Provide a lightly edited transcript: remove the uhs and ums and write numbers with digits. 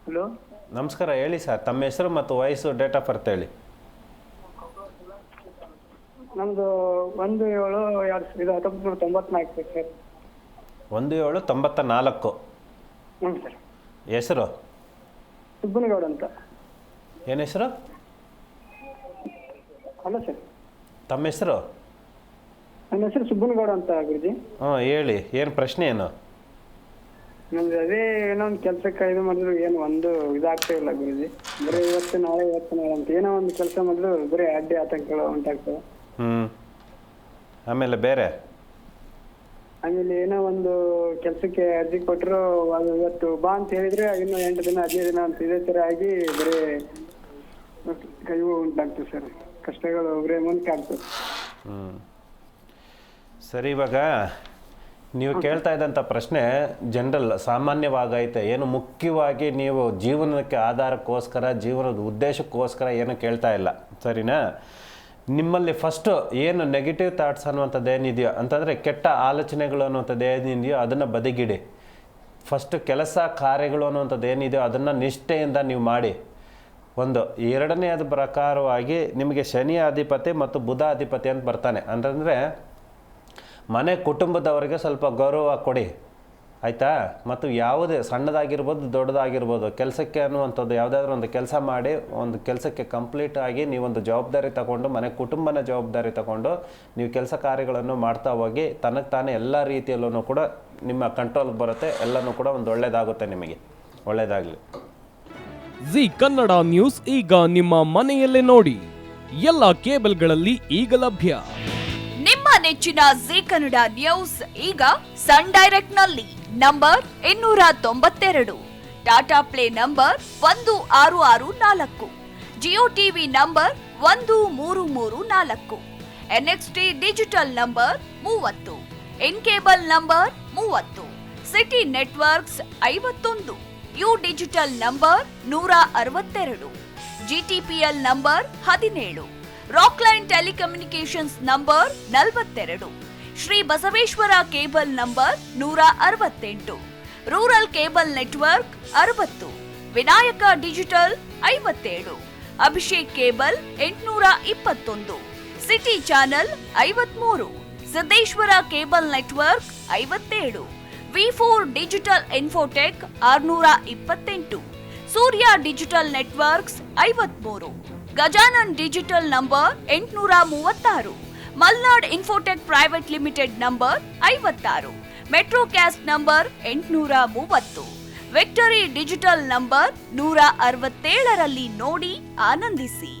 Hello, ನಮಸ್ಕಾರ, ಹೇಳಿ sir. ತಮ್ಮ ಹೆಸರು ಮತ್ತು ವಯಸ್ಸು, ಡೇಟ್ ಆಫ್ ಬರ್ತ್ ಹೇಳಿ. ನಮ್ದು 1/7/1994 ಸರ್. 1/7/94. ಹ್ಞೂ ಸರ್. ಹೆಸರು ಸುಬ್ಬನಗೌಡ ಅಂತ. ಏನು ಹೆಸರು? ಅಲ್ಲ ಸರ್, ತಮ್ಮ ಹೆಸರು? ನನ್ನ ಹೆಸರು ಸುಬ್ಬನಗೌಡ ಅಂತ ಗುರುಜಿ. ಹೇಳಿ, ಏನು ಪ್ರಶ್ನೆ ಏನು? ನಮ್ದು ಅದೇ ಏನೋ ಒಂದು ಕೆಲಸಕ್ಕೆ ಇದು ಮಾಡಿದ್ರು ಏನು ಒಂದು ಇದಾಗ್ತಾ ಇಲ್ಲ ಗುರುಜಿ. ಬರೀ ಇವತ್ತು ನಾಳೆ ಅಂತ ಏನೋ ಒಂದು ಕೆಲಸ ಮಾಡಿದ್ರು ಬರೀ ಅಡ್ಡಿ ಆತಂಕಗಳು ಉಂಟಾಗ್ತವೆ. ಆಮೇಲೆ ಬೇರೆ? ಆಮೇಲೆ ಏನೋ ಒಂದು ಕೆಲಸಕ್ಕೆ ಅರ್ಜಿ ಕೊಟ್ಟರು, ಅದು ಇವತ್ತು ಬಾ ಅಂತ ಹೇಳಿದ್ರೆ ಇನ್ನು 8 ದಿನ 15 ದಿನ ಅಂತ ಇದೇ ಥರ ಆಗಿ ಬರೀ ಕೈವು ಉಂಟಾಗ್ತದೆ ಸರ್. ಕಷ್ಟಗಳು ಬರೀ ಮುಂದೆ ಆಗ್ತದೆ. ಸರಿ, ಇವಾಗ ನೀವು ಕೇಳ್ತಾ ಇದ್ದಂಥ ಪ್ರಶ್ನೆ ಜನರಲ್ ಸಾಮಾನ್ಯವಾಗೈತೆ. ಏನು ಮುಖ್ಯವಾಗಿ ನೀವು ಜೀವನಕ್ಕೆ ಆಧಾರಕ್ಕೋಸ್ಕರ, ಜೀವನದ ಉದ್ದೇಶಕ್ಕೋಸ್ಕರ ಏನು ಕೇಳ್ತಾ ಇಲ್ಲ, ಸರಿನಾ? ನಿಮ್ಮಲ್ಲಿ ಫಸ್ಟು ಏನು ನೆಗೆಟಿವ್ ಥಾಟ್ಸ್ ಅನ್ನುವಂಥದ್ದು ಏನಿದೆಯೋ ಅಂತಂದರೆ, ಕೆಟ್ಟ ಆಲೋಚನೆಗಳು ಅನ್ನುವಂಥದ್ದು ಏನಿದೆಯೋ ಅದನ್ನು ಬದಿಗಿಡಿ. ಫಸ್ಟು ಕೆಲಸ ಕಾರ್ಯಗಳು ಅನ್ನುವಂಥದ್ದು ಏನಿದೆಯೋ ಅದನ್ನು ನಿಷ್ಠೆಯಿಂದ ನೀವು ಮಾಡಿ. ಒಂದು ಎರಡನೆಯದ ಪ್ರಕಾರವಾಗಿ ನಿಮಗೆ ಶನಿ ಅಧಿಪತಿ ಮತ್ತು ಬುಧ ಅಧಿಪತಿ ಅಂತ ಬರ್ತಾನೆ. ಅಂತಂದರೆ ಮನೆ ಕುಟುಂಬದವರಿಗೆ ಸ್ವಲ್ಪ ಗೌರವ ಕೊಡಿ, ಆಯಿತಾ? ಮತ್ತು ಯಾವುದೇ ಸಣ್ಣದಾಗಿರ್ಬೋದು ದೊಡ್ಡದಾಗಿರ್ಬೋದು, ಕೆಲಸಕ್ಕೆ ಅನ್ನುವಂಥದ್ದು ಯಾವುದಾದ್ರೂ ಒಂದು ಕೆಲಸ ಮಾಡಿ, ಒಂದು ಕೆಲಸಕ್ಕೆ ಕಂಪ್ಲೀಟ್ ಆಗಿ ನೀವೊಂದು ಜವಾಬ್ದಾರಿ ತಗೊಂಡು, ಮನೆ ಕುಟುಂಬನ ಜವಾಬ್ದಾರಿ ತಗೊಂಡು ನೀವು ಕೆಲಸ ಕಾರ್ಯಗಳನ್ನು ಮಾಡ್ತಾ ಹೋಗಿ, ತನಗೆ ತಾನೇ ಎಲ್ಲ ರೀತಿಯಲ್ಲೂ ಕೂಡ ನಿಮ್ಮ ಕಂಟ್ರೋಲ್ಗೆ ಬರುತ್ತೆ. ಎಲ್ಲನೂ ಕೂಡ ಒಂದು ಒಳ್ಳೆಯದಾಗುತ್ತೆ, ನಿಮಗೆ ಒಳ್ಳೆಯದಾಗಲಿ. ಜಿ ಕನ್ನಡ ನ್ಯೂಸ್ ಈಗ ನಿಮ್ಮ ಮನೆಯಲ್ಲೇ ನೋಡಿ. ಎಲ್ಲ ಕೇಬಲ್ಗಳಲ್ಲಿ ಈಗ ಲಭ್ಯ. ನಿಮ್ಮ ನೆಚ್ಚಿನ ಜಿ ಕನ್ನಡ ನ್ಯೂಸ್ ಈಗ ಸನ್ ಡೈರೆಕ್ಟ್ ನಲ್ಲಿ number 292, Tata play number 1664, Jio TV number 1334, NXT digital number 30, in cable number 30, city networks 51, U digital number 162, GTPL number 17, Rockline telecommunications number 42, Shri Basaveshwara cable number 168, rural cable network 60, Vinayaka digital 57, Abhishek cable 821, city channel 53, Siddeshwara cable network 57, ವಿ4 digital infotech 628, Surya digital networks 53, Gajanan digital number 836, Malnad infotech private limited number 56, Metrocast number 830, Victory digital number 167ರಲ್ಲಿ ನೋಡಿ ಆನಂದಿಸಿ.